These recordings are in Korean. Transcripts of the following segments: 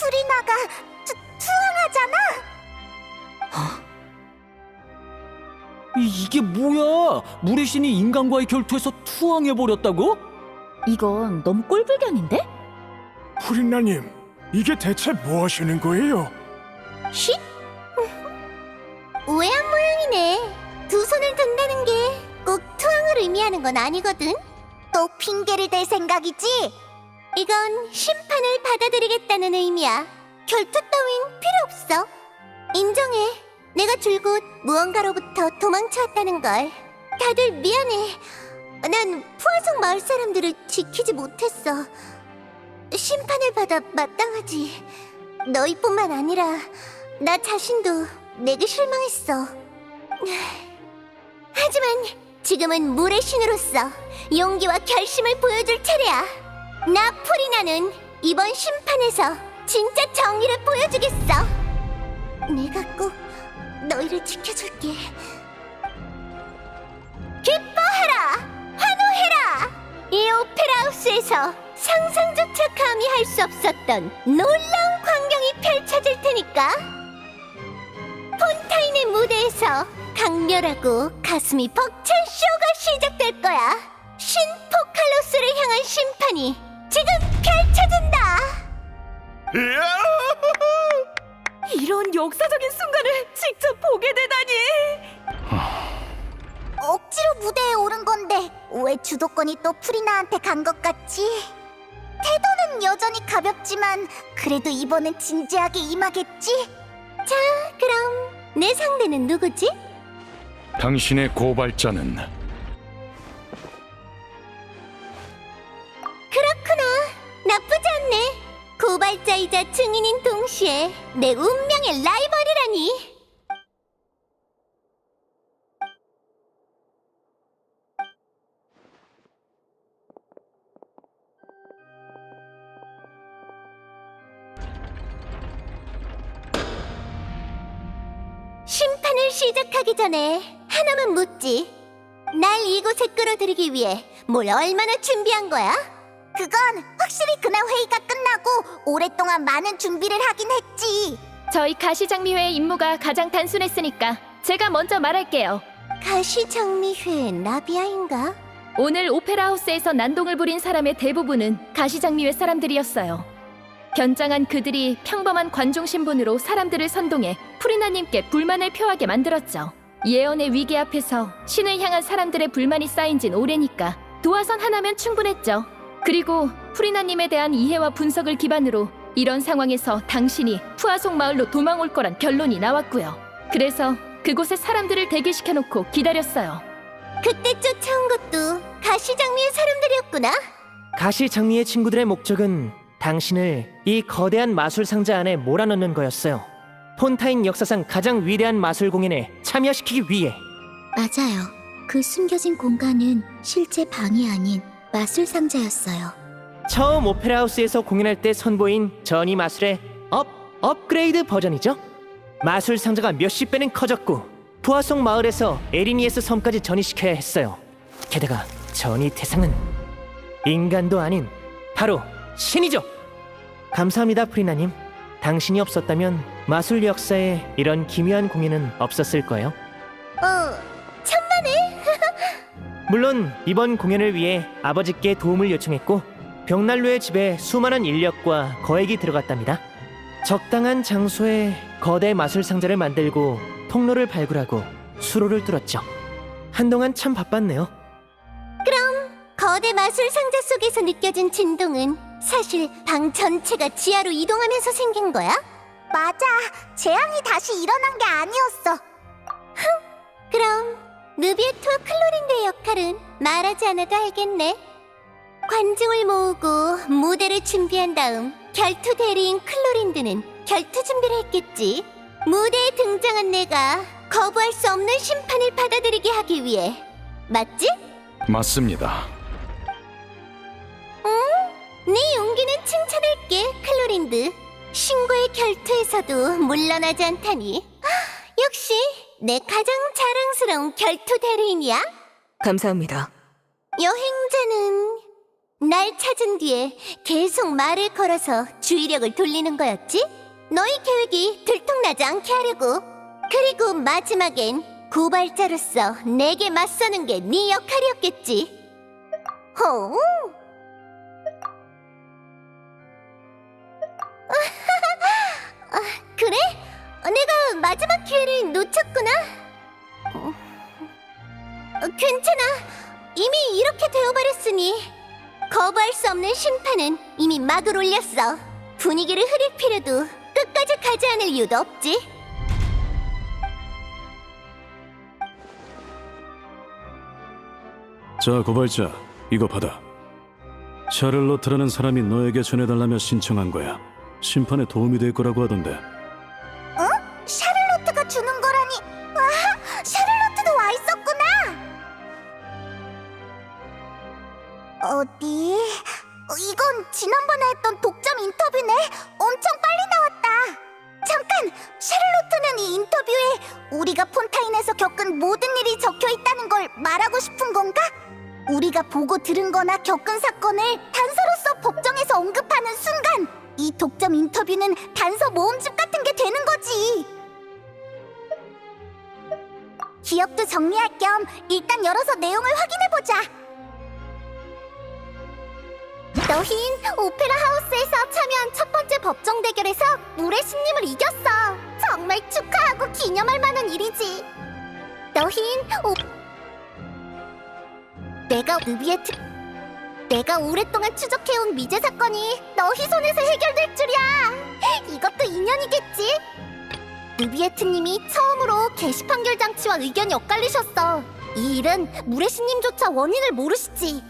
프리나가 투항하잖아. 이게 뭐야? 물의 신이 인간과의 결투에서 투항해버렸다고? 이건 너무 꼴불견인데? 프리나님, 이게 대체 뭐 하시는 거예요? 쉿? 오해한 모양이네. 두 손을 든다는 게 꼭 투항을 의미하는 건 아니거든. 또 핑계를 댈 생각이지? 이건 심판을 받아들이겠다는 의미야. 결투 따윈 필요 없어. 인정해. 내가 줄곧 무언가로부터 도망쳐왔다는 걸. 다들 미안해. 난 푸아송 마을 사람들을 지키지 못했어. 심판을 받아 마땅하지. 너희뿐만 아니라 나 자신도 내게 실망했어. 하지만 지금은 물의 신으로서 용기와 결심을 보여줄 차례야. 나 프리나는 이번 심판에서 진짜 정의를 보여주겠어. 내가 꼭 너희를 지켜줄게. 기뻐하라! 환호해라! 이 오페라 하우스에서 상상조차 감히 할 수 없었던 놀라운 광경이 펼쳐질 테니까. 폰타인의 무대에서 강렬하고 가슴이 벅찬 쇼가 시작될 거야. 신 포칼로스를 향한 심판이 지금 펼쳐진다. 이런 역사적인 순간을 직접 보게 되다니! 억지로 무대에 오른 건데 왜 주도권이 또 프리나한테 간 것 같지? 태도는 여전히 가볍지만 그래도 이번엔 진지하게 임하겠지? 자, 그럼 내 상대는 누구지? 당신의 고발자는 그렇구나. 나쁘지 않네. 고발자이자 증인인 동시에 내 운명의 라이벌이라니. 심판을 시작하기 전에 하나만 묻지. 날 이곳에 끌어들이기 위해 뭘 얼마나 준비한 거야? 그건 확실히 그날 회의가 끝나고 오랫동안 많은 준비를 하긴 했지. 저희 가시장미회의 임무가 가장 단순했으니까 제가 먼저 말할게요. 가시장미회 나비아인가? 오늘 오페라 하우스에서 난동을 부린 사람의 대부분은 가시장미회 사람들이었어요. 변장한 그들이 평범한 관중 신분으로 사람들을 선동해 프리나님께 불만을 표하게 만들었죠. 예언의 위기 앞에서 신을 향한 사람들의 불만이 쌓인 진 오래니까 도화선 하나면 충분했죠. 그리고 프리나님에 대한 이해와 분석을 기반으로 이런 상황에서 당신이 푸아송 마을로 도망올 거란 결론이 나왔고요. 그래서 그곳에 사람들을 대기시켜놓고 기다렸어요. 그때 쫓아온 것도 가시장미의 사람들이었구나. 가시장미의 친구들의 목적은 당신을 이 거대한 마술 상자 안에 몰아넣는 거였어요. 폰타인 역사상 가장 위대한 마술 공연에 참여시키기 위해. 맞아요. 그 숨겨진 공간은 실제 방이 아닌 마술 상자였어요. 처음 오페라 하우스에서 공연할 때 선보인 전이 마술의 업그레이드 버전이죠. 마술 상자가 몇십 배는 커졌고 푸아송 마을에서 에리니에스 섬까지 전이시켜야 했어요. 게다가 전이 대상은 인간도 아닌 바로 신이죠. 감사합니다, 프리나님. 당신이 없었다면 마술 역사에 이런 기묘한 공연은 없었을 거예요. 천만에. 물론 이번 공연을 위해 아버지께 도움을 요청했고 벽난로의 집에 수많은 인력과 거액이 들어갔답니다. 적당한 장소에 거대 마술 상자를 만들고 통로를 발굴하고 수로를 뚫었죠. 한동안 참 바빴네요. 거대 마술 상자 속에서 느껴진 진동은 사실 방 전체가 지하로 이동하면서 생긴 거야? 맞아. 재앙이 다시 일어난 게 아니었어. 그럼 느비에토와 클로린드의 역할은 말하지 않아도 알겠네. 관중을 모으고 무대를 준비한 다음 결투 대리인 클로린드는 결투 준비를 했겠지. 무대에 등장한 내가 거부할 수 없는 심판을 받아들이게 하기 위해. 맞지? 맞습니다. 네 용기는 칭찬할게, 클로린드. 신과의 결투에서도 물러나지 않다니. 역시 내 가장 자랑스러운 결투 대리인이야. 감사합니다. 여행자는 날 찾은 뒤에 계속 말을 걸어서 주의력을 돌리는 거였지? 너희 계획이 들통나지 않게 하려고. 그리고 마지막엔 고발자로서 내게 맞서는 게 네 역할이었겠지. 호? 그래? 내가 마지막 기회를 놓쳤구나. 괜찮아. 이미 이렇게 되어버렸으니 거부할 수 없는 심판은 이미 막을 올렸어. 분위기를 흐릴 필요도 끝까지 가지 않을 이유도 없지. 자, 고발자, 이거 받아. 샤를로트라는 사람이 너에게 전해달라며 신청한 거야. 심판에 도움이 될 거라고 하던데. 샤를로트가 주는 거라니. 와, 샤를로트도 와 있었구나. 어디? 이건 지난번에 했던 독점 인터뷰네. 엄청 빨리 나왔다. 잠깐! 샤를로트는 이 인터뷰에 우리가 폰타인에서 겪은 모든 일이 적혀 있다는 걸 말하고 싶은 건가? 우리가 보고 들은 거나 겪은 사건을 단서로서 법정에서 언급하는 순간 이 독점 인터뷰는 단서 모음집 같은 게 되는 거지. 기억도 정리할 겸 일단 열어서 내용을 확인해보자. 너흰 오페라 하우스에서 참여한 첫 번째 법정 대결에서 물의 신님을 이겼어. 정말 축하하고 기념할 만한 일이지. 너흰 내가 오랫동안 추적해온 미제 사건이 너희 손에서 해결될 줄이야. 이것도 인연이겠지. 느비에트님이 처음으로 게시 판결 장치와 의견이 엇갈리셨어. 이 일은 물의 신님조차 원인을 모르시지.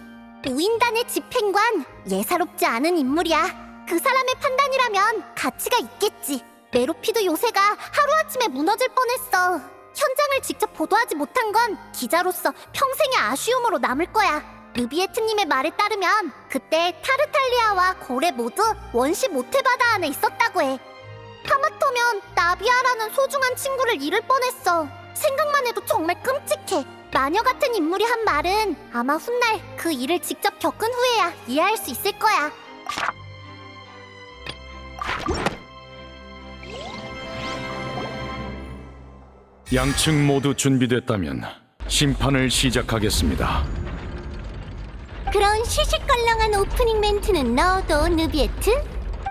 우인단의 집행관, 예사롭지 않은 인물이야. 그 사람의 판단이라면 가치가 있겠지. 메로피드 요새가 하루아침에 무너질 뻔했어. 현장을 직접 보도하지 못한 건 기자로서 평생의 아쉬움으로 남을 거야. 느비에트님의 말에 따르면 그때 타르탈리아와 고레 모두 원시 모태바다 안에 있었다고 해. 하마터면 나비아라는 소중한 친구를 잃을 뻔했어. 생각만 해도 정말 끔찍해. 마녀 같은 인물이 한 말은 아마 훗날 그 일을 직접 겪은 후에야 이해할 수 있을 거야. 양측 모두 준비됐다면 심판을 시작하겠습니다. 그런 시시껄렁한 오프닝 멘트는 넣어도 느비에트?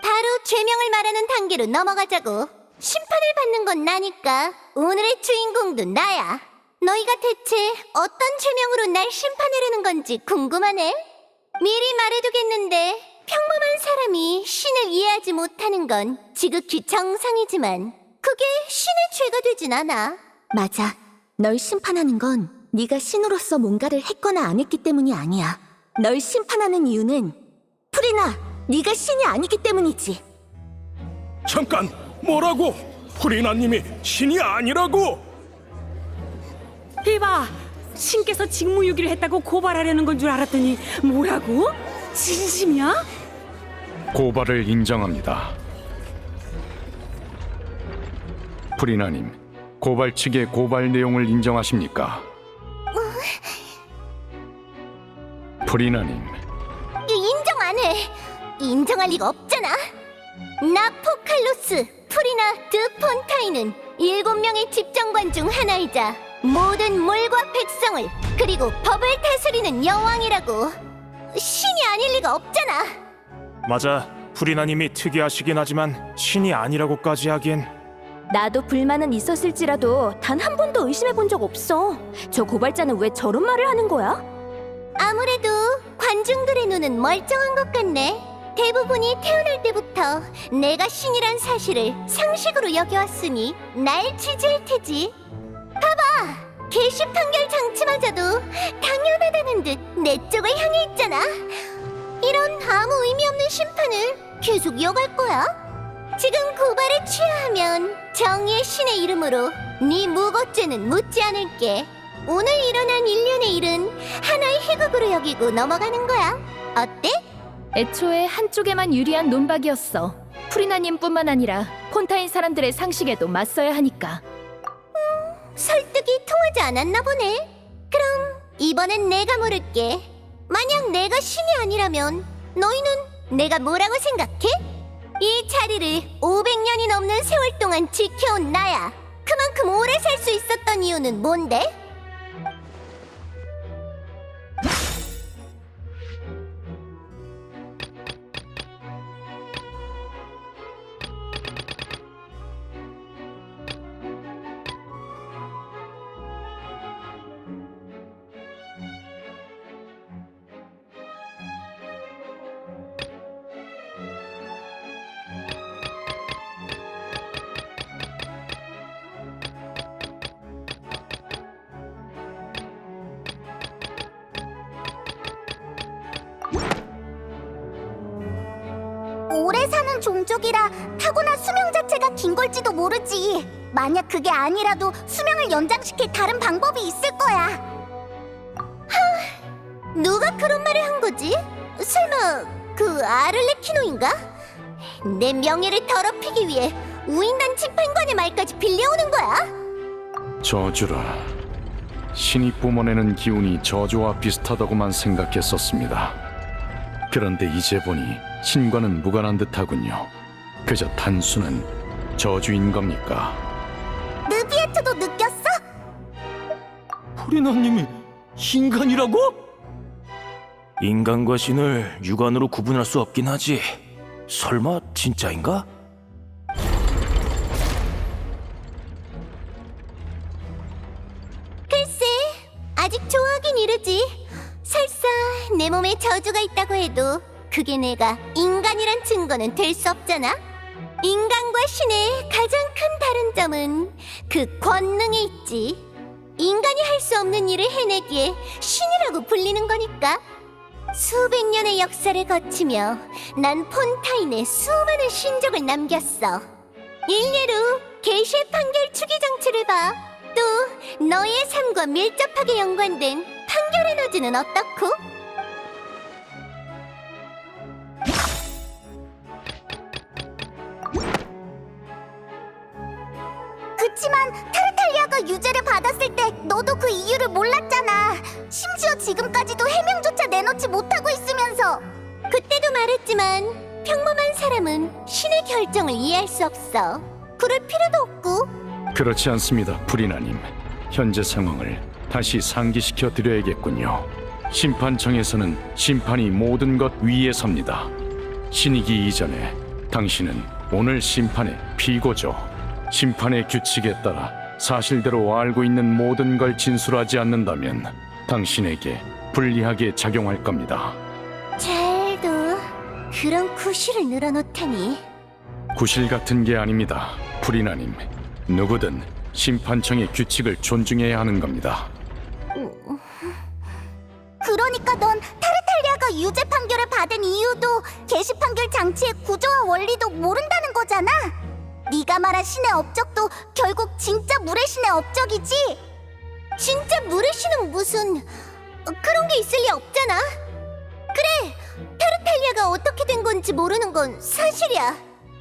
바로 죄명을 말하는 단계로 넘어가자고. 심판을 받는 건 나니까 오늘의 주인공도 나야. 너희가 대체 어떤 죄명으로 날 심판하려는 건지 궁금하네. 미리 말해두겠는데 평범한 사람이 신을 이해하지 못하는 건 지극히 정상이지만 그게 신의 죄가 되진 않아. 맞아. 널 심판하는 건 네가 신으로서 뭔가를 했거나 안 했기 때문이 아니야. 널 심판하는 이유는 프리나, 네가 신이 아니기 때문이지. 잠깐, 뭐라고? 프리나님이 신이 아니라고? 이봐, 신께서 직무유기를 했다고 고발하려는 건 줄 알았더니 뭐라고? 진심이야? 고발을 인정합니다. 프리나님, 고발 측의 고발 내용을 인정하십니까? 프리나님, 인정 안 해. 인정할 리가 없잖아. 나 포칼로스 프리나 드 폰타인은 7명의 집정관 중 하나이자 모든 물과 백성을 그리고 법을 다스리는 여왕이라고. 신이 아닐 리가 없잖아. 맞아. 프리나님이 특이하시긴 하지만 신이 아니라고까지 하기엔. 나도 불만은 있었을지라도 단 한 번도 의심해 본 적 없어. 저 고발자는 왜 저런 말을 하는 거야? 아무래도 관중들의 눈은 멀쩡한 것 같네. 대부분이 태어날 때부터 내가 신이란 사실을 상식으로 여겨왔으니 날 지지할 테지. 봐봐! 게시 판결 장치마저도 당연하다는 듯 내 쪽을 향해 있잖아. 이런 아무 의미 없는 심판을 계속 이어갈 거야? 지금 고발에 취하하면 정의의 신의 이름으로 네 무고죄는 묻지 않을게. 오늘 일어난 일련의 일은 하나의 희극으로 여기고 넘어가는 거야. 어때? 애초에 한쪽에만 유리한 논박이었어. 프리나님뿐만 아니라 폰타인 사람들의 상식에도 맞서야 하니까. 설득이 통하지 않았나 보네. 그럼 이번엔 내가 물을게. 만약 내가 신이 아니라면 너희는 내가 뭐라고 생각해? 이 자리를 500년이 넘는 세월 동안 지켜온 나야. 그만큼 오래 살 수 있었던 이유는 뭔데? 오래 사는 종족이라 타고난 수명 자체가 긴 걸지도 모르지. 만약 그게 아니라도 수명을 연장시킬 다른 방법이 있을 거야. 누가 그런 말을 한 거지? 설마 그 아를레키노인가? 내 명예를 더럽히기 위해 우인단 집행관의 말까지 빌려오는 거야? 저주라. 신이 뿜어내는 기운이 저주와 비슷하다고만 생각했었습니다. 그런데 이제 보니 신과는 무관한 듯하군요. 그저 단순한 저주인 겁니까? 느비에트도 느꼈어? 프리나님이 인간이라고? 인간과 신을 육안으로 구분할 수 없긴 하지. 설마 진짜인가? 글쎄, 아직 좋아하긴 이르지. 설사 내 몸에 저주가 있다고 해도 그게 내가 인간이란 증거는 될 수 없잖아. 인간과 신의 가장 큰 다른 점은 그 권능에 있지. 인간이 할 수 없는 일을 해내기에 신이라고 불리는 거니까. 수백 년의 역사를 거치며 난 폰타인에 수많은 신적을 남겼어. 일례로 게시의 판결 추기 장치를 봐. 또 너의 삶과 밀접하게 연관된 판결 에너지는 어떻고? 그치만 타르탈리아가 유죄를 받았을 때 너도 그 이유를 몰랐잖아. 심지어 지금까지도 해명조차 내놓지 못하고 있으면서. 그때도 말했지만 평범한 사람은 신의 결정을 이해할 수 없어. 그럴 필요도 없고. 그렇지 않습니다, 프리나님. 현재 상황을 다시 상기시켜 드려야겠군요. 심판청에서는 심판이 모든 것 위에 섭니다. 신이기 이전에 당신은 오늘 심판의 피고죠. 심판의 규칙에 따라 사실대로 알고 있는 모든 걸 진술하지 않는다면 당신에게 불리하게 작용할 겁니다. 잘도 그런 구실을 늘어놓다니. 구실 같은 게 아닙니다, 프리나님. 누구든 심판청의 규칙을 존중해야 하는 겁니다. 그러니까 넌 타르탈리아가 유죄 판결을 받은 이유도 게시 판결 장치의 구조와 원리도 모른다는 거잖아. 네가 말한 신의 업적도 결국 진짜 물의 신의 업적이지. 진짜 물의 신은 무슨 그런 게 있을 리 없잖아. 그래, 타르탈리아가 어떻게 된 건지 모르는 건 사실이야.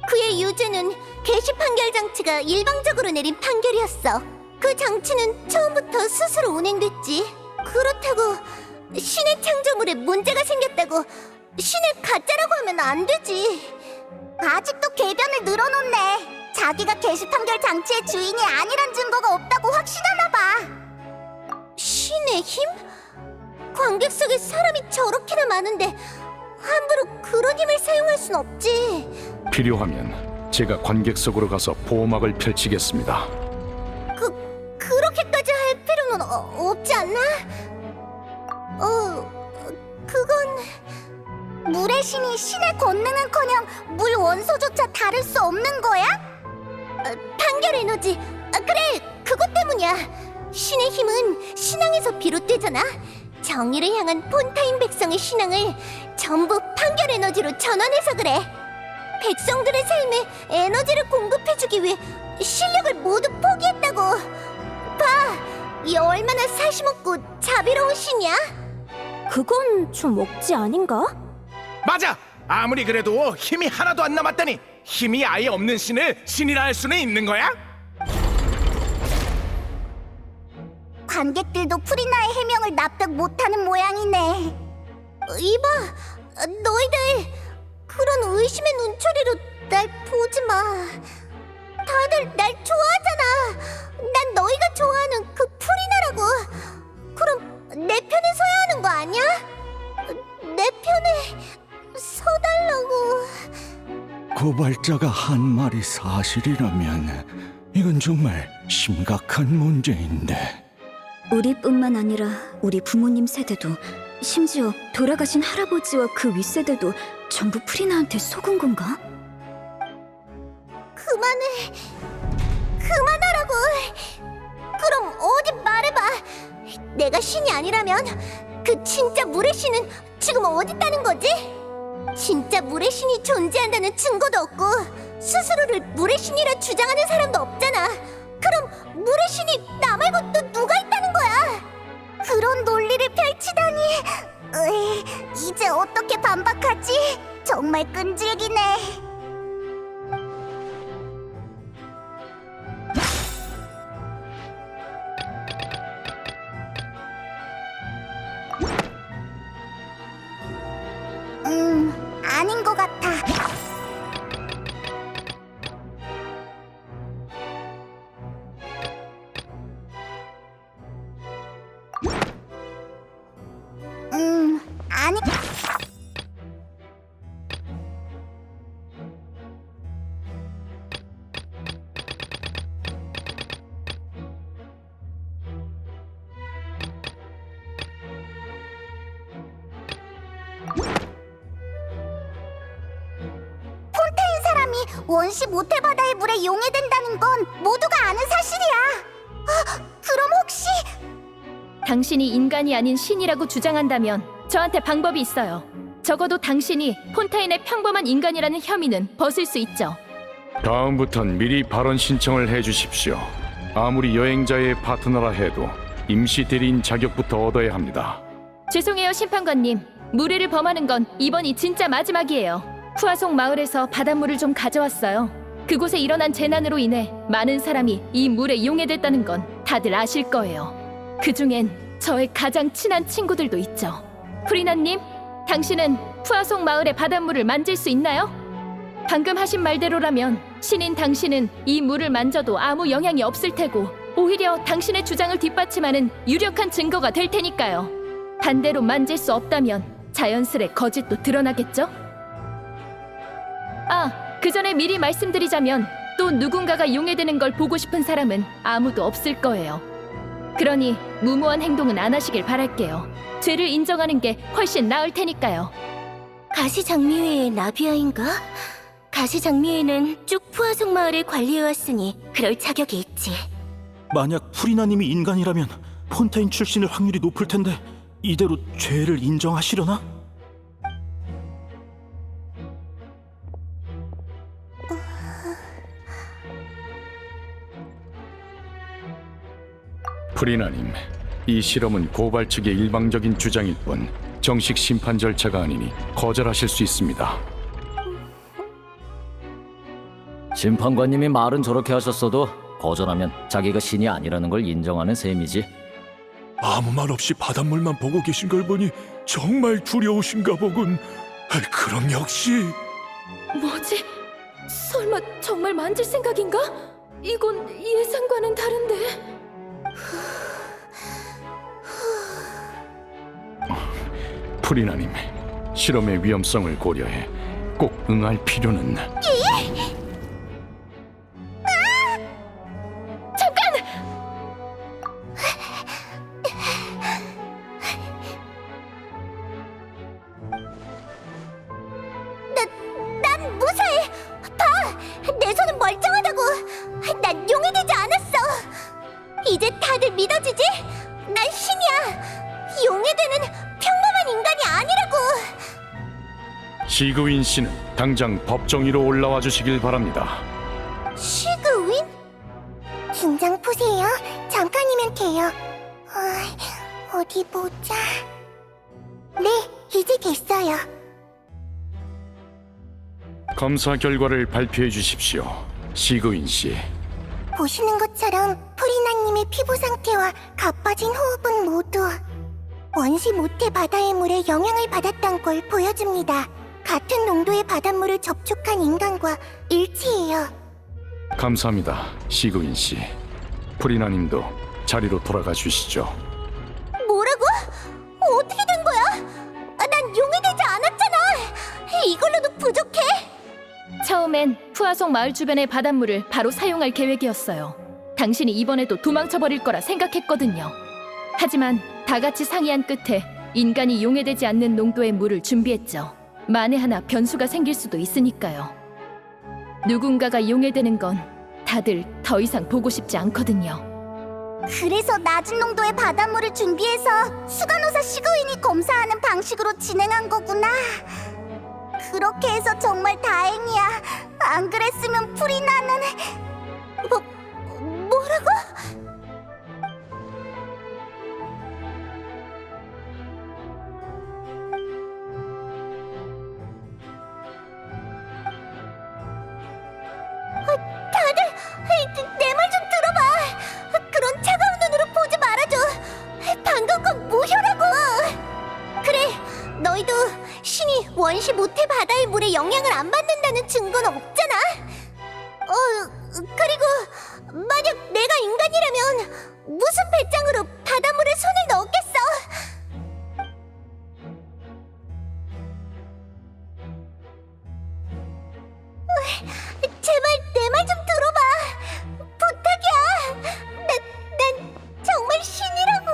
그의 유죄는 게시 판결 장치가 일방적으로 내린 판결이었어. 그 장치는 처음부터 스스로 운행됐지. 그렇다고 신의 창조물에 문제가 생겼다고 신을 가짜라고 하면 안 되지. 아직도 궤변을 늘어놓네. 자기가 게시 판결 장치의 주인이 아니란 증거가 없다고 확신하나 봐. 신의 힘? 관객석에 사람이 저렇게나 많은데 함부로 그런 힘을 사용할 순 없지. 필요하면 제가 관객석으로 가서 보호막을 펼치겠습니다. 그렇게까지 할 필요는 없지 않나? 그건 물의 신이 신의 권능은커녕 물 원소조차 다룰 수 없는 거야? 판결 에너지. 그래, 그것 때문이야. 신의 힘은 신앙에서 비롯되잖아. 정의를 향한 폰타인 백성의 신앙을 전부 판결 에너지로 전환해서 그래. 백성들의 삶에 에너지를 공급해주기 위해 실력을 모두 포기했다고. 봐, 이 얼마나 사심없고 자비로운 신이야. 그건 좀 억지 아닌가? 맞아! 아무리 그래도 힘이 하나도 안 남았다니 힘이 아예 없는 신을 신이라 할 수는 있는 거야? 관객들도 프리나의 해명을 납득 못하는 모양이네. 이봐, 너희들 그런 의심의 눈초리로 날 보지 마. 다들 날 좋아하잖아. 난 너희가 좋아하는 그 프리나라고. 그럼 내 편에 서야 하는 거 아니야? 내 편에 서달라고. 고발자가 한 말이 사실이라면 이건 정말 심각한 문제인데. 우리뿐만 아니라 우리 부모님 세대도, 심지어 돌아가신 할아버지와 그 윗세대도 전부 프리나한테 속은 건가? 그만하라고. 그럼 어디 말해봐. 내가 신이 아니라면 그 진짜 물의 신은 지금 어디 있다는 거지? 진짜 물의 신이 존재한다는 증거도 없고 스스로를 물의 신이라 주장하는 사람도 없잖아. 그럼 물의 신이 나 말고 또 누가 있다는 거야? 그런 논리를 펼치다니. 이제 어떻게 반박하지? 정말 끈질기네. 아닌 것 같아. 아니. 폰테인 사람이 원시 모태바다의 물에 용해된다는 건 모두가 아는 사실이야. 그럼 혹시 당신이 인간이 아닌 신이라고 주장한다면 저한테 방법이 있어요. 적어도 당신이 폰타인의 평범한 인간이라는 혐의는 벗을 수 있죠. 다음부턴 미리 발언 신청을 해주십시오. 아무리 여행자의 파트너라 해도 임시 대리인 자격부터 얻어야 합니다. 죄송해요, 심판관님. 무례를 범하는 건 이번이 진짜 마지막이에요. 푸아송 마을에서 바닷물을 좀 가져왔어요. 그곳에 일어난 재난으로 인해 많은 사람이 이 물에 용해됐다는 건 다들 아실 거예요. 그중엔 저의 가장 친한 친구들도 있죠. 프리나님, 당신은 푸아송 마을의 바닷물을 만질 수 있나요? 방금 하신 말대로라면 신인 당신은 이 물을 만져도 아무 영향이 없을 테고 오히려 당신의 주장을 뒷받침하는 유력한 증거가 될 테니까요. 반대로 만질 수 없다면 자연스레 거짓도 드러나겠죠? 그 전에 미리 말씀드리자면 또 누군가가 용해되는 걸 보고 싶은 사람은 아무도 없을 거예요. 그러니 무모한 행동은 안 하시길 바랄게요. 죄를 인정하는 게 훨씬 나을 테니까요. 가시장미회의 나비아인가? 가시장미회는 쭉 푸아송 마을을 관리해왔으니 그럴 자격이 있지. 만약 프리나님이 인간이라면 폰테인 출신일 확률이 높을 텐데 이대로 죄를 인정하시려나? 프리나님, 이 실험은 고발 측의 일방적인 주장일 뿐 정식 심판 절차가 아니니 거절하실 수 있습니다. 심판관님이 말은 저렇게 하셨어도 거절하면 자기가 신이 아니라는 걸 인정하는 셈이지. 아무 말 없이 바닷물만 보고 계신 걸 보니 정말 두려우신가 보군. 그럼 역시 뭐지? 설마 정말 만질 생각인가? 이건 예상과는 다른데. 프리나님, 실험의 위험성을 고려해 꼭 응할 필요는... 난 무사해. 봐, 내 손은 멀쩡하다고. 난 용해되지 않았어. 이제 다들 믿어지지? 난 신이야. 용해되는 평범한 인간이 아니라고. 시그윈 씨는 당장 법정위로 올라와 주시길 바랍니다. 시그윈? 긴장 푸세요. 잠깐이면 돼요. 어디 보자. 네, 이제 됐어요. 검사 결과를 발표해 주십시오, 시그윈 씨. 보시는 것처럼 프리나님의 피부 상태와 가빠진 호흡은 모두 원시 모태 바다의 물에 영향을 받았던 걸 보여줍니다. 같은 농도의 바닷물을 접촉한 인간과 일치해요. 감사합니다, 시그윈 씨. 프리나님도 자리로 돌아가 주시죠. 뭐라고? 어떻게 된 거야? 난 용해되지 않았잖아. 이걸로도 부족해? 처음엔 푸아송 마을 주변의 바닷물을 바로 사용할 계획이었어요. 당신이 이번에도 도망쳐버릴 거라 생각했거든요. 하지만 다 같이 상의한 끝에 인간이 용해되지 않는 농도의 물을 준비했죠. 만에 하나 변수가 생길 수도 있으니까요. 누군가가 용해되는 건 다들 더 이상 보고 싶지 않거든요. 그래서 낮은 농도의 바닷물을 준비해서 수간호사 시그윈이 검사하는 방식으로 진행한 거구나. 그렇게 해서 정말 다행이야. 안 그랬으면 프리나는... 뭐라고? 다들 내 말 좀 들어봐. 그런 차가운 눈으로 보지 말아줘. 방금 건 무효라고. 그래, 너희도 신이 원시 모태 바다의 물에 영향을 안 받는다는 증거는 없잖아. 그리고 만약 내가 인간이라면 무슨 배짱으로 바닷물에 손을 넣었겠어? 제발 내 말 좀 들어봐. 부탁이야. 난 정말 신이라고.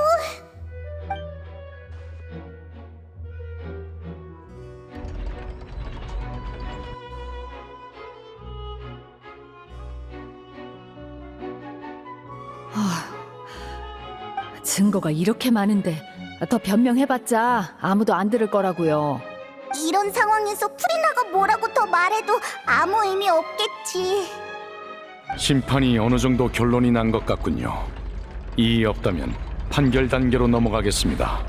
증거가 이렇게 많은데 더 변명해봤자 아무도 안 들을 거라고요. 이런 상황에서 프리나가 뭐라고 더 말해도 아무 의미 없겠지. 심판이 어느 정도 결론이 난 것 같군요. 이의 없다면 판결 단계로 넘어가겠습니다.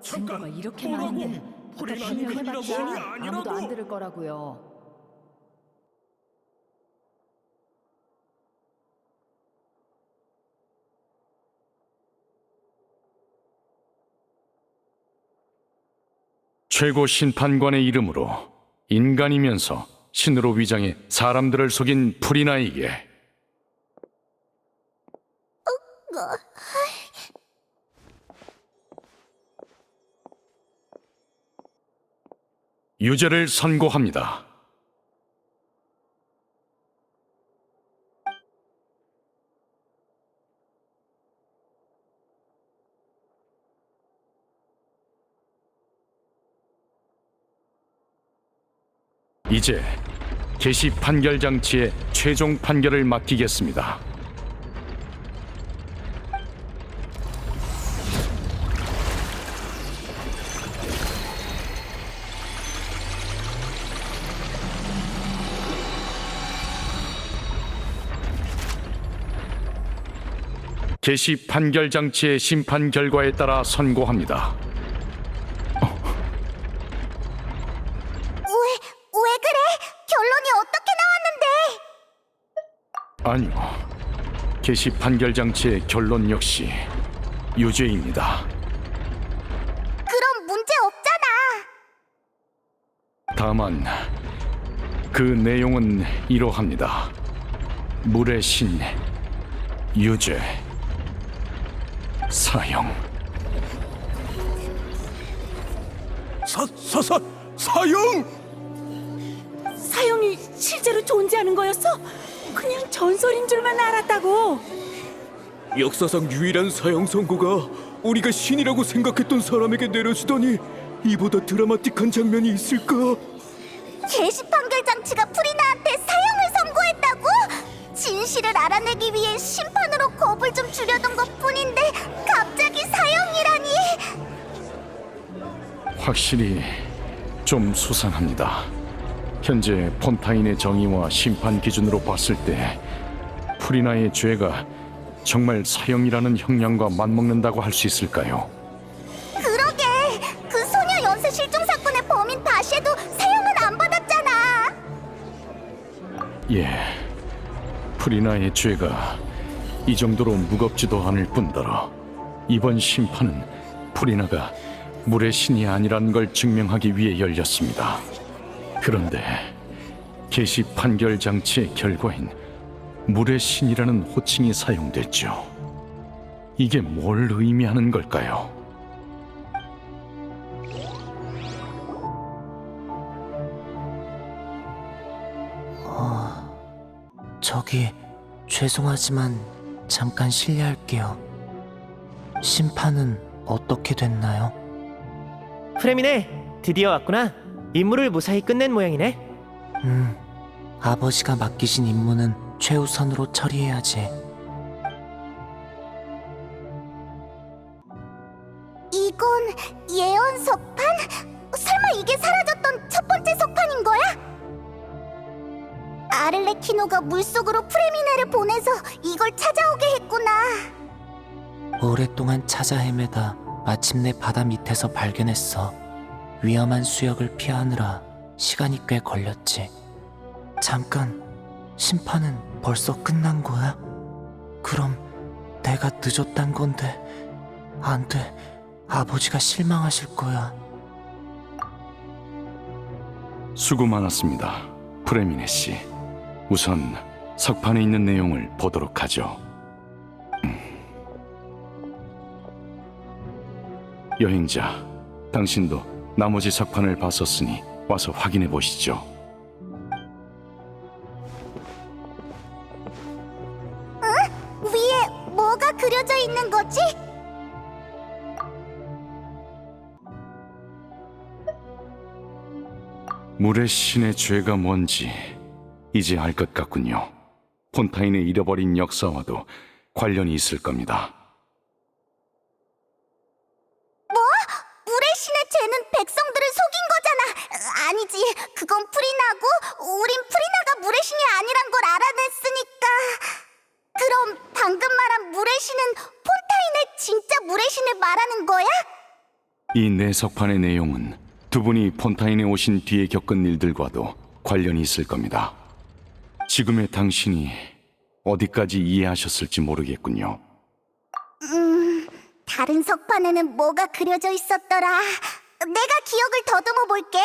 증거가 이렇게 많은데 더 변명해봤자 아무도 안 들을 거라고요. 최고 심판관의 이름으로 인간이면서 신으로 위장해 사람들을 속인 프리나에게 유죄를 선고합니다. 이제 개시 판결 장치의 최종 판결을 맡기겠습니다. 개시 판결 장치의 심판 결과에 따라 선고합니다. 왜 그래? 결론이 어떻게 나왔는데? 아니요. 개시 판결 장치의 결론 역시 유죄입니다. 그럼 문제 없잖아. 다만 그 내용은 이러합니다. 물의 신 유죄 사형. 사형? 사형이 실제로 존재하는 거였어? 그냥 전설인 줄만 알았다고. 역사상 유일한 사형 선고가 우리가 신이라고 생각했던 사람에게 내려지다니 이보다 드라마틱한 장면이 있을까? 개시 판결 장치가 프리나한테 사형을 선고했다고? 진실을 알아내기 위해 심판으로 겁을 좀 주려던 것뿐인데 갑자기 사형이라니. 확실히 좀 수상합니다. 현재 폰타인의 정의와 심판 기준으로 봤을 때 프리나의 죄가 정말 사형이라는 형량과 맞먹는다고 할 수 있을까요? 그러게, 그 소녀 연쇄 실종 사건의 범인 바셰도 사형은 안 받았잖아. 예, 프리나의 죄가 이 정도로 무겁지도 않을 뿐더러 이번 심판은 프리나가 물의 신이 아니라는 걸 증명하기 위해 열렸습니다. 그런데 계시 판결 장치의 결과인 물의 신이라는 호칭이 사용됐죠. 이게 뭘 의미하는 걸까요? 저기 죄송하지만 잠깐 실례할게요. 심판은 어떻게 됐나요? 프레미네, 드디어 왔구나. 임무를 무사히 끝낸 모양이네. 아버지가 맡기신 임무는 최우선으로 처리해야지. 이건 예언 석판? 설마 이게 사라졌던 첫 번째 석판인 거야? 아를레키노가 물속으로 프레미네를 보내서 이걸 찾아오게 했구나. 오랫동안 찾아 헤매다 마침내 바다 밑에서 발견했어. 위험한 수역을 피하느라 시간이 꽤 걸렸지. 잠깐, 심판은 벌써 끝난 거야? 그럼 내가 늦었단 건데. 안 돼, 아버지가 실망하실 거야. 수고 많았습니다, 프레미네 씨. 우선 석판에 있는 내용을 보도록 하죠. 여행자, 당신도 나머지 석판을 봤었으니 와서 확인해 보시죠. 위에 뭐가 그려져 있는 거지? 물의 신의 죄가 뭔지 이제 알 것 같군요. 폰타인의 잃어버린 역사와도 관련이 있을 겁니다. 뭐? 물의 신의 죄는 백성들을 속인 거잖아. 아니지, 그건 프리나고 우린 프리나가 물의 신이 아니란 걸 알아냈으니까. 그럼 방금 말한 물의 신은 폰타인의 진짜 물의 신을 말하는 거야? 이 네 석판의 내용은 두 분이 폰타인에 오신 뒤에 겪은 일들과도 관련이 있을 겁니다. 지금의 당신이 어디까지 이해하셨을지 모르겠군요. 다른 석판에는 뭐가 그려져 있었더라. 내가 기억을 더듬어 볼게.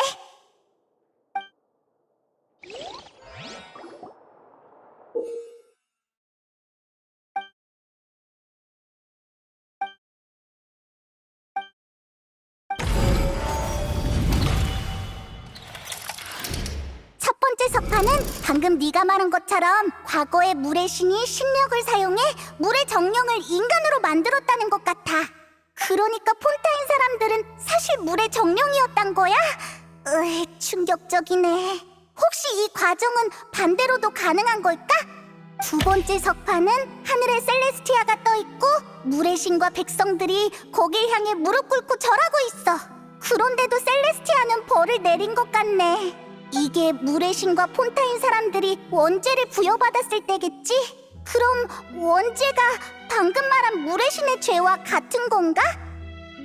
첫 번째 석판은 방금 네가 말한 것처럼 과거의 물의 신이 신력을 사용해 물의 정령을 인간으로 만들었다는 것 같아. 그러니까 폰타인 사람들은 사실 물의 정령이었단 거야? 충격적이네. 혹시 이 과정은 반대로도 가능한 걸까? 두 번째 석판은 하늘에 셀레스티아가 떠있고 물의 신과 백성들이 거길 향해 무릎 꿇고 절하고 있어. 그런데도 셀레스티아는 벌을 내린 것 같네. 이게 물의 신과 폰타인 사람들이 원죄를 부여받았을 때겠지? 그럼 원죄가 방금 말한 물의 신의 죄와 같은 건가?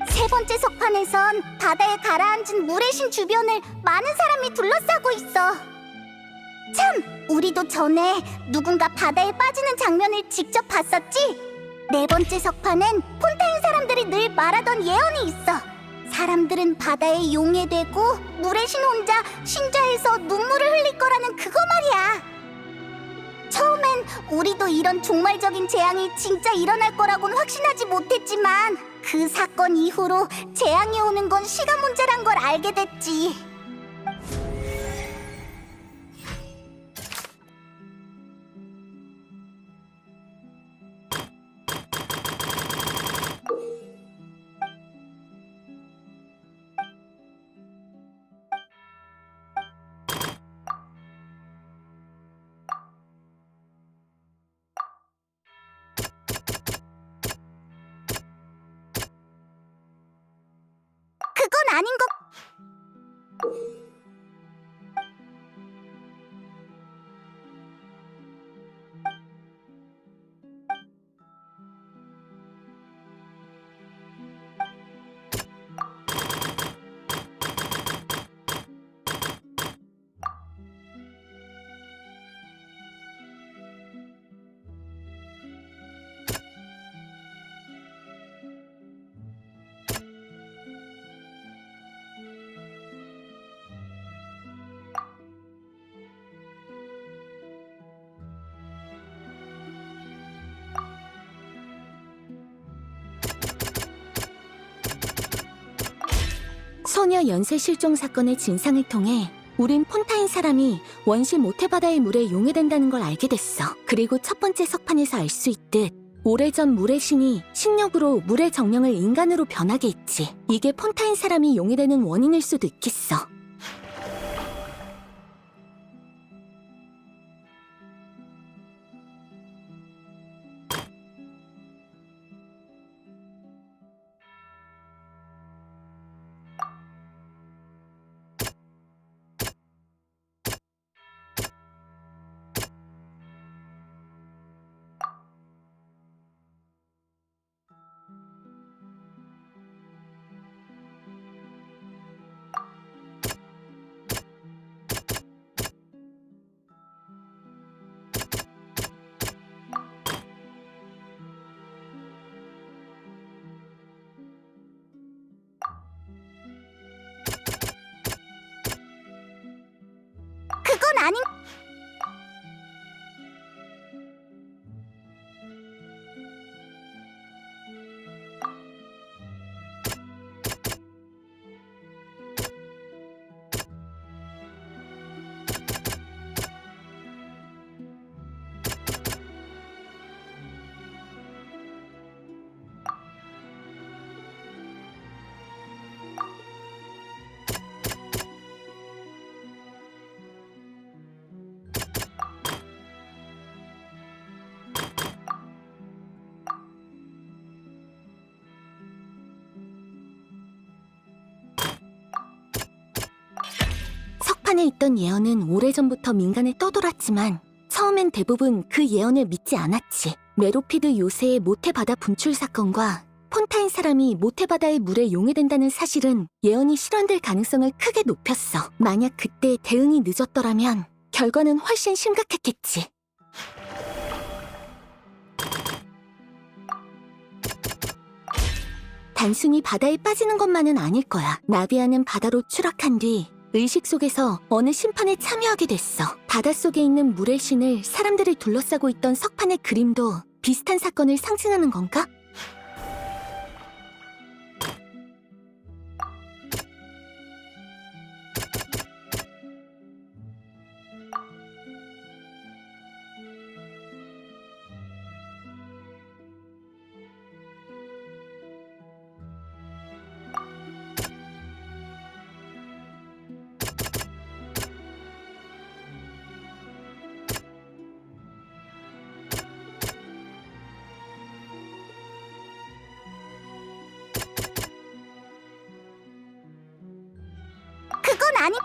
세 번째 석판에선 바다에 가라앉은 물의 신 주변을 많은 사람이 둘러싸고 있어. 참! 우리도 전에 누군가 바다에 빠지는 장면을 직접 봤었지? 네 번째 석판엔 폰타인 사람들이 늘 말하던 예언이 있어. 사람들은 바다에 용해되고 물의 신 혼자 신자에서 눈물을 흘릴 거라는 그거 말이야. 처음엔 우리도 이런 종말적인 재앙이 진짜 일어날 거라고는 확신하지 못했지만 그 사건 이후로 재앙이 오는 건 시간 문제란 걸 알게 됐지. 그건 아닌 것... 소녀 연쇄 실종 사건의 진상을 통해 우린 폰타인 사람이 원시 모태바다의 물에 용해된다는 걸 알게 됐어. 그리고 첫 번째 석판에서 알 수 있듯 오래전 물의 신이 신력으로 물의 정령을 인간으로 변하게 했지. 이게 폰타인 사람이 용해되는 원인일 수도 있겠어. 그건 아닌. 석판에 있던 예언은 오래전부터 민간에 떠돌았지만 처음엔 대부분 그 예언을 믿지 않았지. 메로피드 요새의 모태바다 분출 사건과 폰타인 사람이 모태바다의 물에 용해된다는 사실은 예언이 실현될 가능성을 크게 높였어. 만약 그때 대응이 늦었더라면 결과는 훨씬 심각했겠지. 단순히 바다에 빠지는 것만은 아닐 거야. 나비아는 바다로 추락한 뒤 의식 속에서 어느 심판에 참여하게 됐어. 바닷속에 있는 물의 신을 사람들이 둘러싸고 있던 석판의 그림도 비슷한 사건을 상징하는 건가? 그건 아니.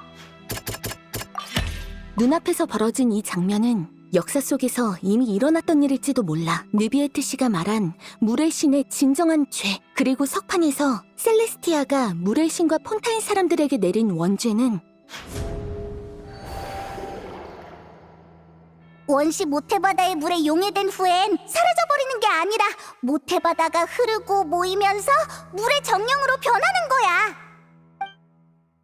눈앞에서 벌어진 이 장면은 역사 속에서 이미 일어났던 일일지도 몰라. 느비에트 씨가 말한 물의 신의 진정한 죄, 그리고 석판에서 셀레스티아가 물의 신과 폰타인 사람들에게 내린 원죄는 원시 모태바다의 물에 용해된 후엔 사라져버리는 게 아니라 모태바다가 흐르고 모이면서 물의 정령으로 변하는 거야.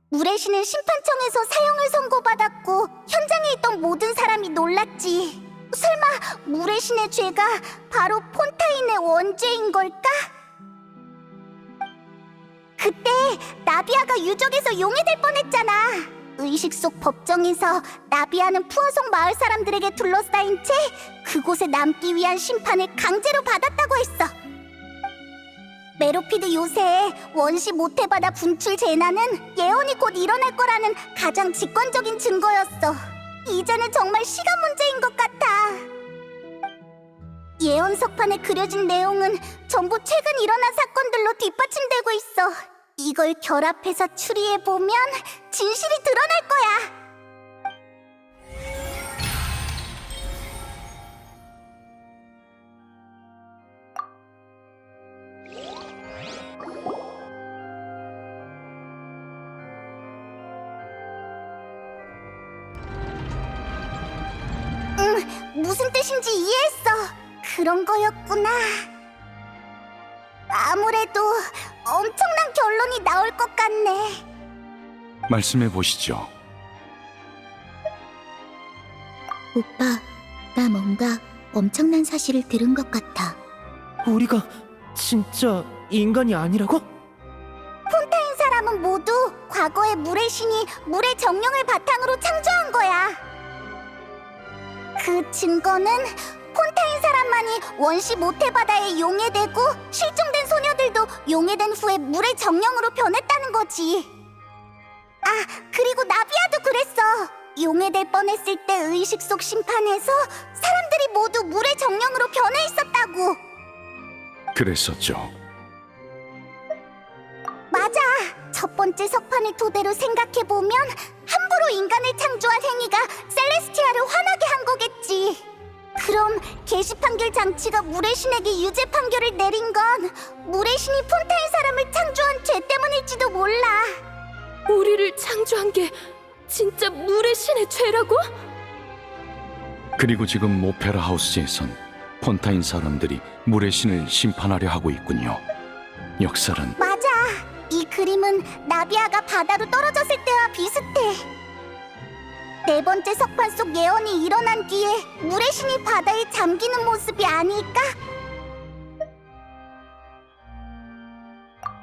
물의 신은 심판청에서 사형을 선고받았고 현장에 있던 모든 사람이 놀랐지. 설마 물의 신의 죄가 바로 폰타인의 원죄인 걸까? 그때 나비아가 유적에서 용해될 뻔했잖아. 의식 속 법정에서 나비아는 푸아송 마을 사람들에게 둘러싸인 채 그곳에 남기 위한 심판을 강제로 받았다고 했어. 메로피드 요새의 원시 모태바다 분출 재난은 예언이 곧 일어날 거라는 가장 직관적인 증거였어. 이제는 정말 시간 문제인 것 같아. 예언 석판에 그려진 내용은 전부 최근 일어난 사건들로 뒷받침되고 있어. 이걸 결합해서 추리해보면 진실이 드러날 거야. 무슨 뜻인지 이해했어. 그런 거였구나. 아무래도 엄청난 결론이 나올 것 같네. 말씀해 보시죠. 오빠, 나 뭔가 엄청난 사실을 들은 것 같아. 우리가 진짜 인간이 아니라고? 폰타인 사람은 모두 물의 신이 물의 정령을 바탕으로 창조한 거야. 그 증거는 폰타인 사람만이 원시 모태바다에 용해되고 실종된 소녀들도 용해된 후에 물의 정령으로 변했다는 거지. 아, 그리고 나비아도 그랬어. 용해될 뻔했을 때 의식 속 심판에서 사람들이 모두 물의 정령으로 변해 있었다고. 그랬었죠. 맞아. 첫 번째 석판을 토대로 생각해보면 함부로 인간을 창조한 행위가 셀레스티아를 화나게 한 거겠지. 그럼 게시 판결 장치가 물의 신에게 유죄 판결을 내린 건 물의 신이 폰타인 사람을 창조한 죄 때문일지도 몰라. 우리를 창조한 게 진짜 물의 신의 죄라고? 그리고 지금 오페라 하우스에선 폰타인 사람들이 물의 신을 심판하려 하고 있군요. 역설은 맞아. 이 그림은 나비아가 바다로 떨어졌을 때와 비슷해. 네 번째 석판 속 예언이 일어난 뒤에 물의 신이 바다에 잠기는 모습이 아닐까?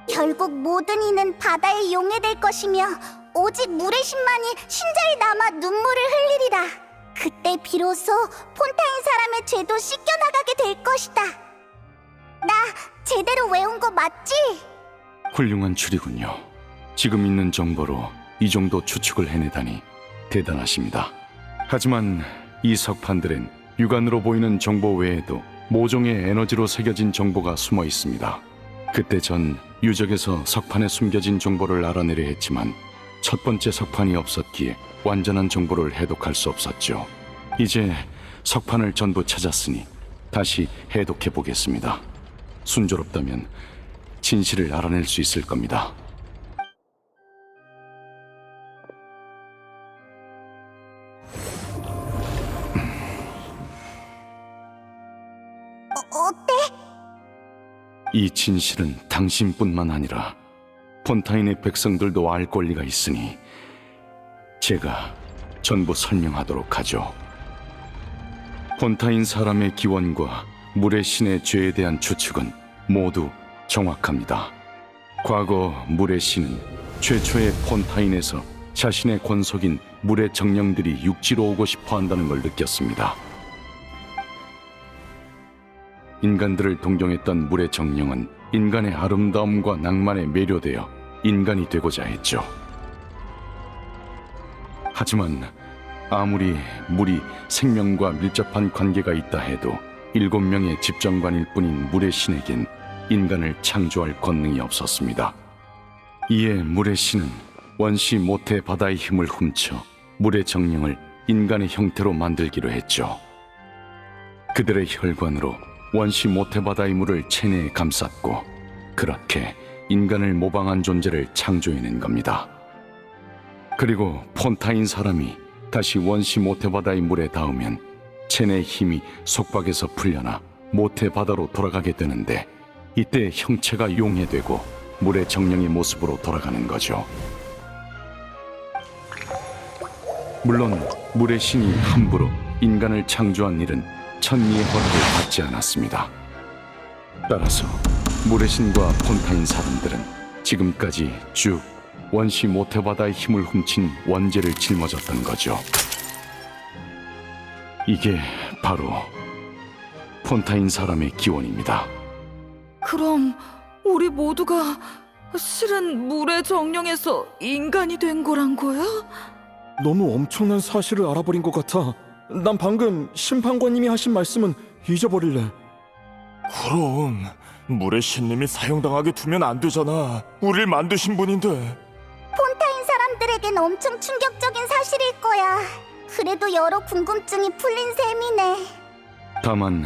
결국 모든 이는 바다에 용해될 것이며 오직 물의 신만이 신자에 남아 눈물을 흘리리라. 그때 비로소 폰타인 사람의 죄도 씻겨나가게 될 것이다. 나 제대로 외운 거 맞지? 훌륭한 추리군요. 지금 있는 정보로 이 정도 추측을 해내다니 대단하십니다. 하지만 이 석판들엔 육안으로 보이는 정보 외에도 모종의 에너지로 새겨진 정보가 숨어 있습니다. 그때 전 유적에서 석판에 숨겨진 정보를 알아내려 했지만 첫 번째 석판이 없었기에 완전한 정보를 해독할 수 없었죠. 이제 석판을 전부 찾았으니 다시 해독해 보겠습니다. 순조롭다면 진실을 알아낼 수 있을 겁니다. 어때? 이 진실은 당신뿐만 아니라 폰타인의 백성들도 알 권리가 있으니 제가 전부 설명하도록 하죠. 폰타인 사람의 기원과 물의 신의 죄에 대한 추측은 모두 정확합니다. 과거 물의 신은 최초의 폰타인에서 자신의 권속인 물의 정령들이 육지로 오고 싶어 한다는 걸 느꼈습니다. 인간들을 동경했던 물의 정령은 인간의 아름다움과 낭만에 매료되어 인간이 되고자 했죠. 하지만 아무리 물이 생명과 밀접한 관계가 있다 해도 7명의 집정관일 뿐인 물의 신에겐 인간을 창조할 권능이 없었습니다. 이에 물의 신은 원시 모태 바다의 힘을 훔쳐 물의 정령을 인간의 형태로 만들기로 했죠. 그들의 혈관으로 원시 모태 바다의 물을 체내에 감쌌고 그렇게 인간을 모방한 존재를 창조해낸 겁니다. 그리고 폰타인 사람이 다시 원시 모태 바다의 물에 닿으면 체내의 힘이 속박에서 풀려나 모태 바다로 돌아가게 되는데 이때 형체가 용해되고 물의 정령의 모습으로 돌아가는 거죠. 물론 물의 신이 함부로 인간을 창조한 일은 천리의 허락을 받지 않았습니다. 따라서 물의 신과 폰타인 사람들은 지금까지 쭉 원시 모태바다의 힘을 훔친 원죄를 짊어졌던 거죠. 이게 바로 폰타인 사람의 기원입니다. 그럼 우리 모두가 실은 물의 정령에서 인간이 된 거란 거야? 너무 엄청난 사실을 알아버린 것 같아. 난 방금 심판관님이 하신 말씀은 잊어버릴래. 그럼 물의 신님이 사형당하게 두면 안 되잖아. 우릴 만드신 분인데. 폰타인 사람들에겐 엄청 충격적인 사실일 거야. 그래도 여러 궁금증이 풀린 셈이네. 다만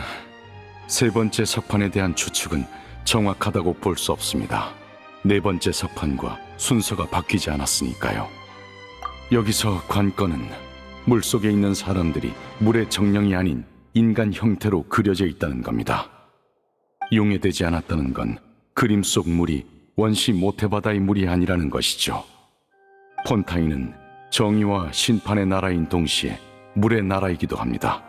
세 번째 석판에 대한 추측은 정확하다고 볼 수 없습니다. 네 번째 석판과 순서가 바뀌지 않았으니까요. 여기서 관건은 물속에 있는 사람들이 물의 정령이 아닌 인간 형태로 그려져 있다는 겁니다. 용해되지 않았다는 건 그림 속 물이 원시 모태바다의 물이 아니라는 것이죠. 폰타인은 정의와 심판의 나라인 동시에 물의 나라이기도 합니다.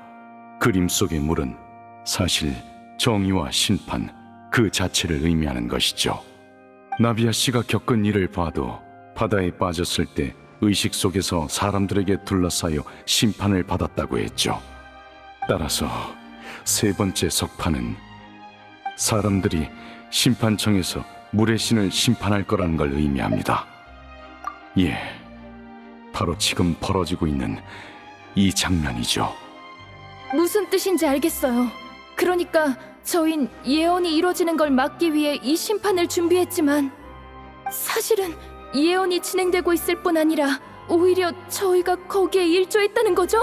그림 속의 물은 사실 정의와 심판 그 자체를 의미하는 것이죠. 나비아 씨가 겪은 일을 봐도 바다에 빠졌을 때 의식 속에서 사람들에게 둘러싸여 심판을 받았다고 했죠. 따라서 세 번째 석판은 사람들이 심판청에서 물의 신을 심판할 거라는 걸 의미합니다. 예, 바로 지금 벌어지고 있는 이 장면이죠. 무슨 뜻인지 알겠어요. 그러니까 저흰 예언이 이루어지는 걸 막기 위해 이 심판을 준비했지만 사실은 예언이 진행되고 있을 뿐 아니라 오히려 저희가 거기에 일조했다는 거죠?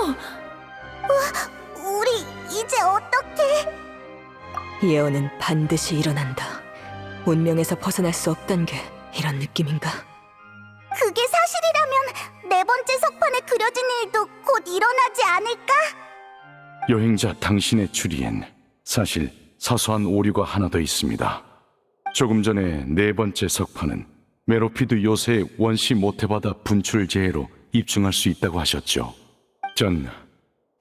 우리 이제 어떡해? 예언은 반드시 일어난다. 운명에서 벗어날 수 없단 게 이런 느낌인가? 그게 사실이라면 네 번째 석판에 그려진 일도 곧 일어나지 않을까? 여행자 당신의 추리엔 사실 사소한 오류가 하나 더 있습니다. 조금 전에 네 번째 석판은 메로피드 요새의 원시 모태바다 분출 재해로 입증할 수 있다고 하셨죠. 전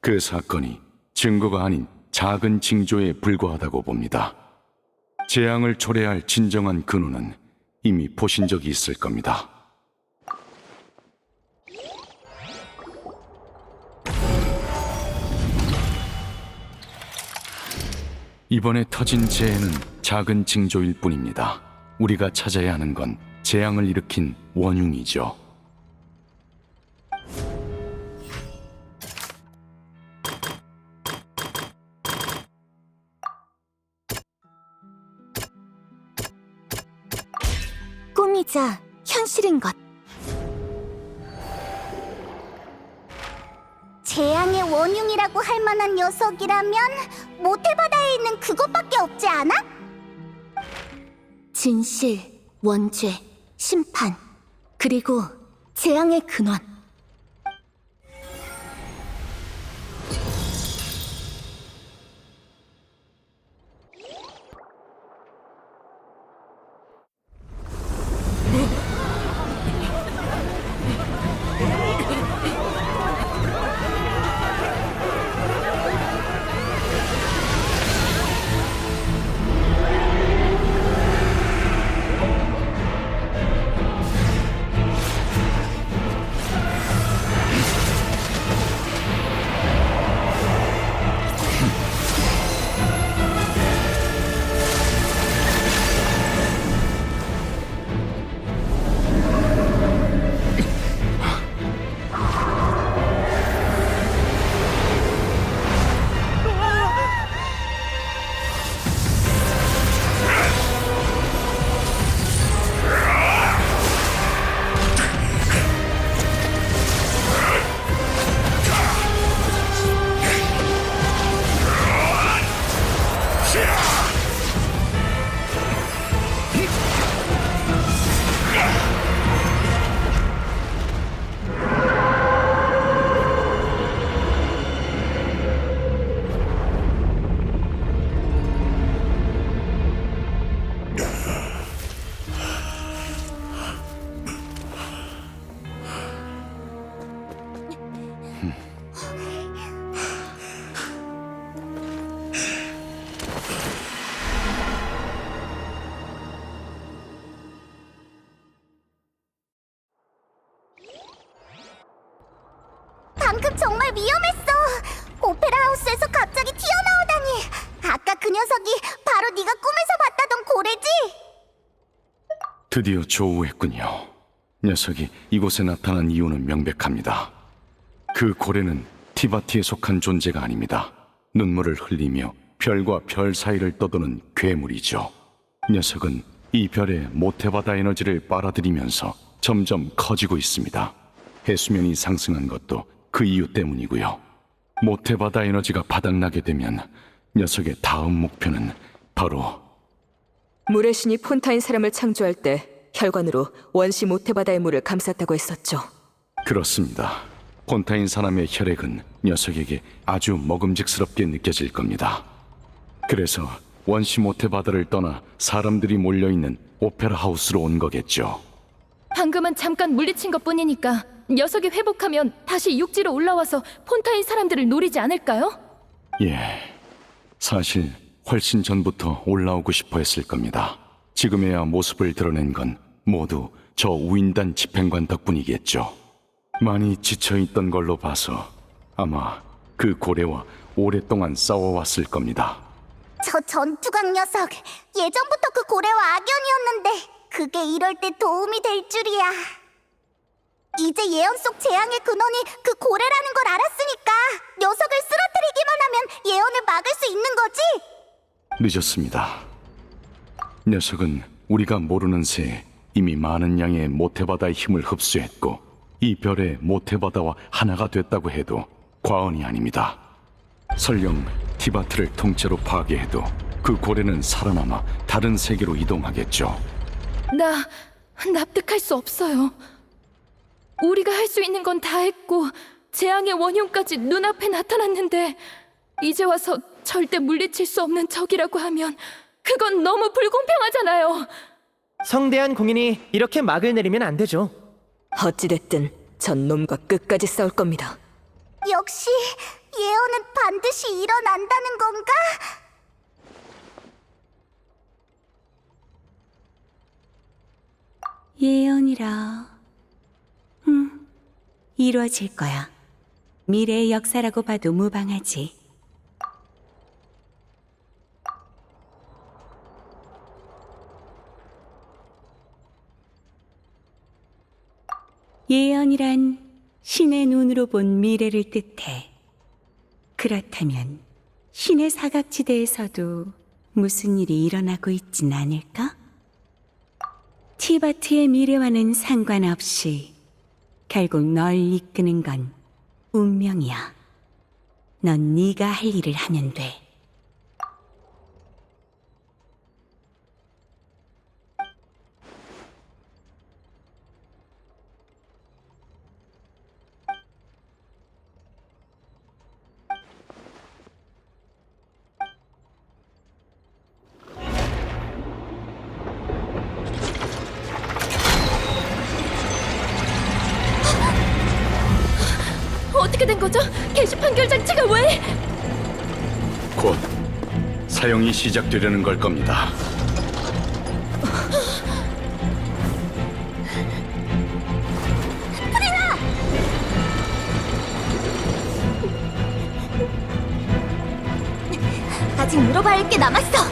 그 사건이 증거가 아닌 작은 징조에 불과하다고 봅니다. 재앙을 초래할 진정한 근원은 이미 보신 적이 있을 겁니다. 이번에 터진 재해는 작은 징조일 뿐입니다. 우리가 찾아야 하는 건 재앙을 일으킨 원흉이죠. 꿈이자 현실인 것. 재앙의 원흉이라고 할 만한 녀석이라면 모태바다에 있는 그것밖에 없지 않아? 진실, 원죄, 심판, 그리고 재앙의 근원. 방금 정말 위험했어. 오페라 하우스에서 갑자기 튀어나오다니. 아까 그 녀석이 바로 네가 꿈에서 봤다던 고래지? 드디어 조우했군요. 녀석이 이곳에 나타난 이유는 명백합니다. 그 고래는 티바티에 속한 존재가 아닙니다. 눈물을 흘리며 별과 별 사이를 떠도는 괴물이죠. 녀석은 이 별의 모태바다 에너지를 빨아들이면서 점점 커지고 있습니다. 해수면이 상승한 것도 그 이유 때문이고요. 모태바다 에너지가 바닥나게 되면 녀석의 다음 목표는 바로 물의 신이 폰타인 사람을 창조할 때 혈관으로 원시 모태바다의 물을 감쌌다고 했었죠. 그렇습니다. 폰타인 사람의 혈액은 녀석에게 아주 먹음직스럽게 느껴질 겁니다. 그래서 원시 모태바다를 떠나 사람들이 몰려있는 오페라 하우스로 온 거겠죠. 방금은 잠깐 물리친 것뿐이니까 녀석이 회복하면 다시 육지로 올라와서 폰타인 사람들을 노리지 않을까요? 예, 사실 훨씬 전부터 올라오고 싶어 했을 겁니다. 지금에야 모습을 드러낸 건 모두 저 우인단 집행관 덕분이겠죠. 많이 지쳐있던 걸로 봐서 아마 그 고래와 오랫동안 싸워왔을 겁니다. 저 전투각 녀석, 예전부터 그 고래와 악연이었는데 그게 이럴 때 도움이 될 줄이야. 이제 예언 속 재앙의 근원이 그 고래라는 걸 알았으니까 녀석을 쓰러뜨리기만 하면 예언을 막을 수 있는 거지? 늦었습니다. 녀석은 우리가 모르는 새에 이미 많은 양의 모태바다의 힘을 흡수했고 이 별의 모태바다와 하나가 됐다고 해도 과언이 아닙니다. 설령 티바트를 통째로 파괴해도 그 고래는 살아남아 다른 세계로 이동하겠죠. 나 납득할 수 없어요. 우리가 할 수 있는 건 다 했고 재앙의 원흉까지 눈앞에 나타났는데 이제 와서 절대 물리칠 수 없는 적이라고 하면 그건 너무 불공평하잖아요. 성대한 공인이 이렇게 막을 내리면 안 되죠. 어찌됐든 전 놈과 끝까지 싸울 겁니다. 역시 예언은 반드시 일어난다는 건가? 예언이라. 이루어질 거야. 미래의 역사라고 봐도 무방하지. 예언이란 신의 눈으로 본 미래를 뜻해. 그렇다면 신의 사각지대에서도 무슨 일이 일어나고 있진 않을까? 티바트의 미래와는 상관없이 결국 널 이끄는 건 운명이야. 넌 네가 할 일을 하면 돼. 어떻게 된 거죠? 게시 판결 장치가 왜? 곧 사용이 시작되려는 걸 겁니다. 아직 물어봐야 할 게 남았어.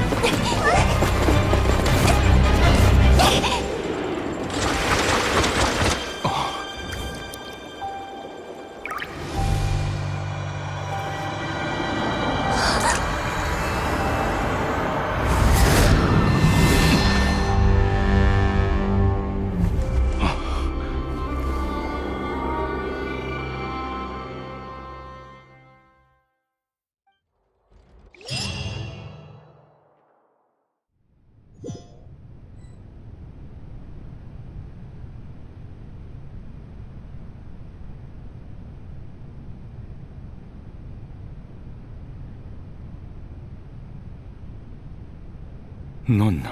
넌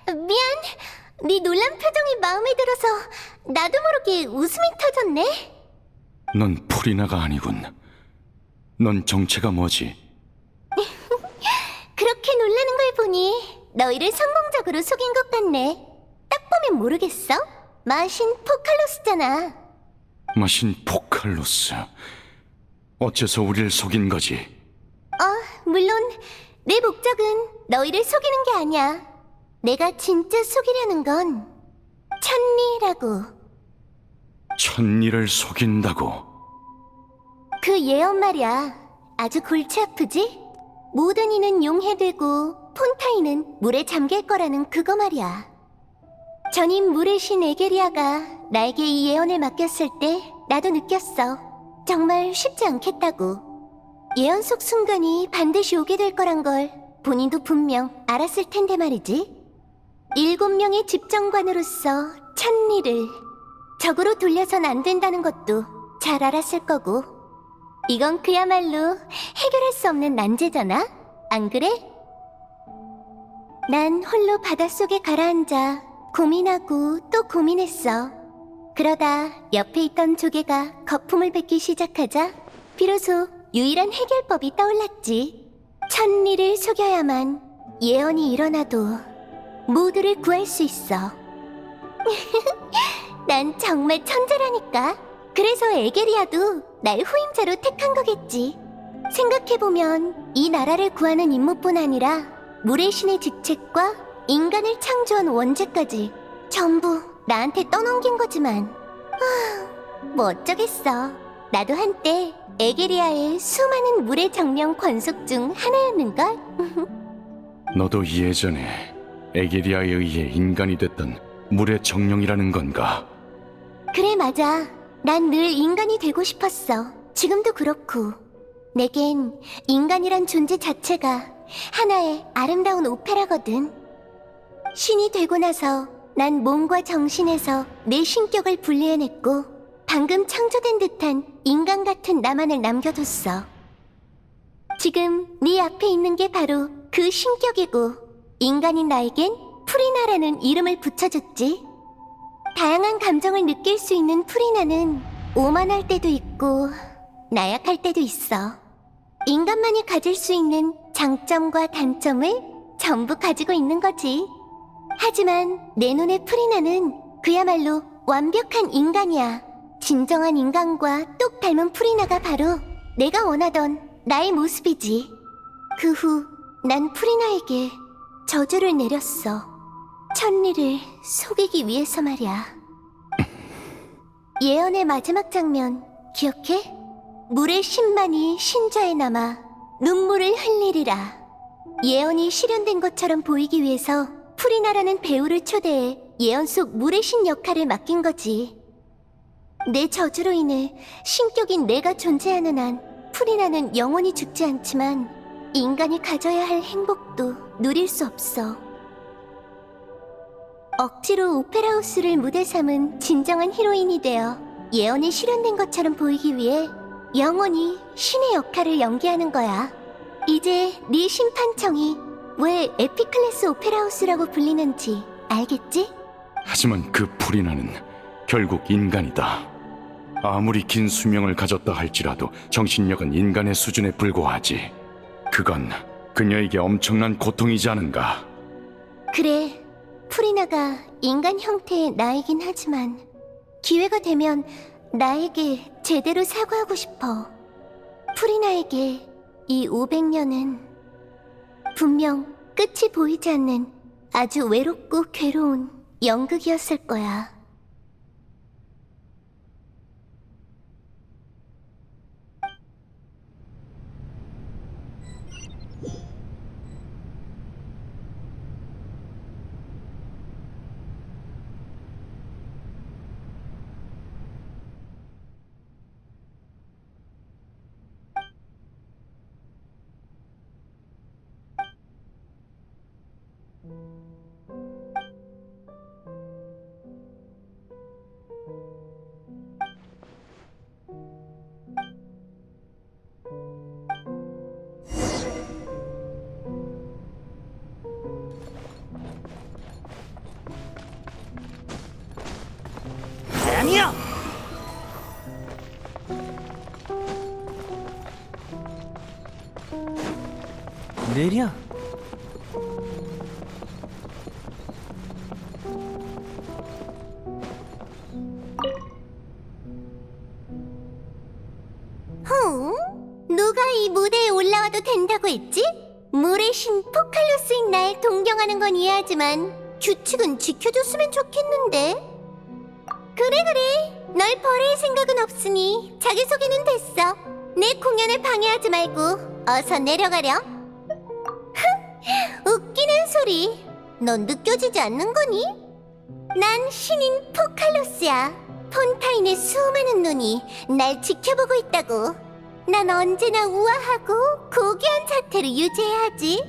미안. 네 놀란 표정이 마음에 들어서 나도 모르게 웃음이 터졌네. 넌 프리나가 아니군. 넌 정체가 뭐지? 그렇게 놀라는 걸 보니 너희를 성공적으로 속인 것 같네. 딱 보면 모르겠어? 마신 포칼로스잖아. 마신 포칼로스. 어째서 우리를 속인 거지? 물론 내 목적은 너희를 속이는 게 아니야. 내가 진짜 속이려는 건 천리라고. 천리를 속인다고? 그 예언 말이야. 아주 골치 아프지? 모든 이는 용해되고 폰타인은 물에 잠길 거라는 그거 말이야. 전임 물의 신 에게리아가 나에게 이 예언을 맡겼을 때 나도 느꼈어. 정말 쉽지 않겠다고. 예언 속 순간이 반드시 오게 될 거란 걸 본인도 분명 알았을 텐데 말이지. 7명의 집정관으로서 천리를 적으로 돌려선 안 된다는 것도 잘 알았을 거고. 이건 그야말로 해결할 수 없는 난제잖아? 안 그래? 난 홀로 바닷속에 가라앉아 고민하고 또 고민했어. 그러다 옆에 있던 조개가 거품을 뱉기 시작하자 비로소 유일한 해결법이 떠올랐지. 천리를 속여야만 예언이 일어나도 모두를 구할 수 있어. 난 정말 천재라니까. 그래서 에게리아도 날 후임자로 택한 거겠지. 생각해보면 이 나라를 구하는 임무뿐 아니라 물의 신의 직책과 인간을 창조한 원죄까지 전부 나한테 떠넘긴 거지만 뭐 어쩌겠어. 나도 한때 에게리아의 수많은 물의 정령 권속 중 하나였는걸. 너도 예전에 에게리아에 의해 인간이 됐던 물의 정령이라는 건가? 그래, 맞아. 난 늘 인간이 되고 싶었어. 지금도 그렇고. 내겐 인간이란 존재 자체가 하나의 아름다운 오페라거든. 신이 되고 나서 난 몸과 정신에서 내 신격을 분리해냈고 방금 창조된 듯한 인간 같은 나만을 남겨뒀어. 지금 네 앞에 있는 게 바로 그 신격이고 인간인 나에겐 프리나라는 이름을 붙여줬지. 다양한 감정을 느낄 수 있는 프리나는 오만할 때도 있고 나약할 때도 있어. 인간만이 가질 수 있는 장점과 단점을 전부 가지고 있는 거지. 하지만 내 눈에 프리나는 그야말로 완벽한 인간이야. 진정한 인간과 똑 닮은 프리나가 바로 내가 원하던 나의 모습이지. 그 후 난 프리나에게 저주를 내렸어. 천리를 속이기 위해서 말이야. 예언의 마지막 장면 기억해? 물의 신만이 신좌에 남아 눈물을 흘리리라. 예언이 실현된 것처럼 보이기 위해서 프리나라는 배우를 초대해 예언 속 물의 신 역할을 맡긴 거지. 내 저주로 인해 신격인 내가 존재하는 한 프리나는 영원히 죽지 않지만 인간이 가져야 할 행복도 누릴 수 없어. 억지로 오페라하우스를 무대 삼은 진정한 히로인이 되어 예언이 실현된 것처럼 보이기 위해 영원히 신의 역할을 연기하는 거야. 이제 네 심판청이 왜 에피클래스 오페라하우스라고 불리는지 알겠지? 하지만 그 프리나는 결국 인간이다. 아무리 긴 수명을 가졌다 할지라도 정신력은 인간의 수준에 불과하지. 그건 그녀에게 엄청난 고통이지 않은가? 그래, 프리나가 인간 형태의 나이긴 하지만 기회가 되면 나에게 제대로 사과하고 싶어. 프리나에게 이 500년은 분명 끝이 보이지 않는 아주 외롭고 괴로운 연극이었을 거야. 아니야! 내려. 누가 이 무대에 올라와도 된다고 했지? 물의 신 포칼로스인 날 동경하는 건 이해하지만 규칙은 지켜줬으면 좋겠는데. 그래, 널 버릴 생각은 없으니 자기소개는 됐어. 내 공연을 방해하지 말고 어서 내려가렴. 웃기는 소리. 넌 느껴지지 않는 거니? 난 신인 포칼로스야. 폰타인의 수많은 눈이 날 지켜보고 있다고. 난 언제나 우아하고 고귀한 자태를 유지해야 하지.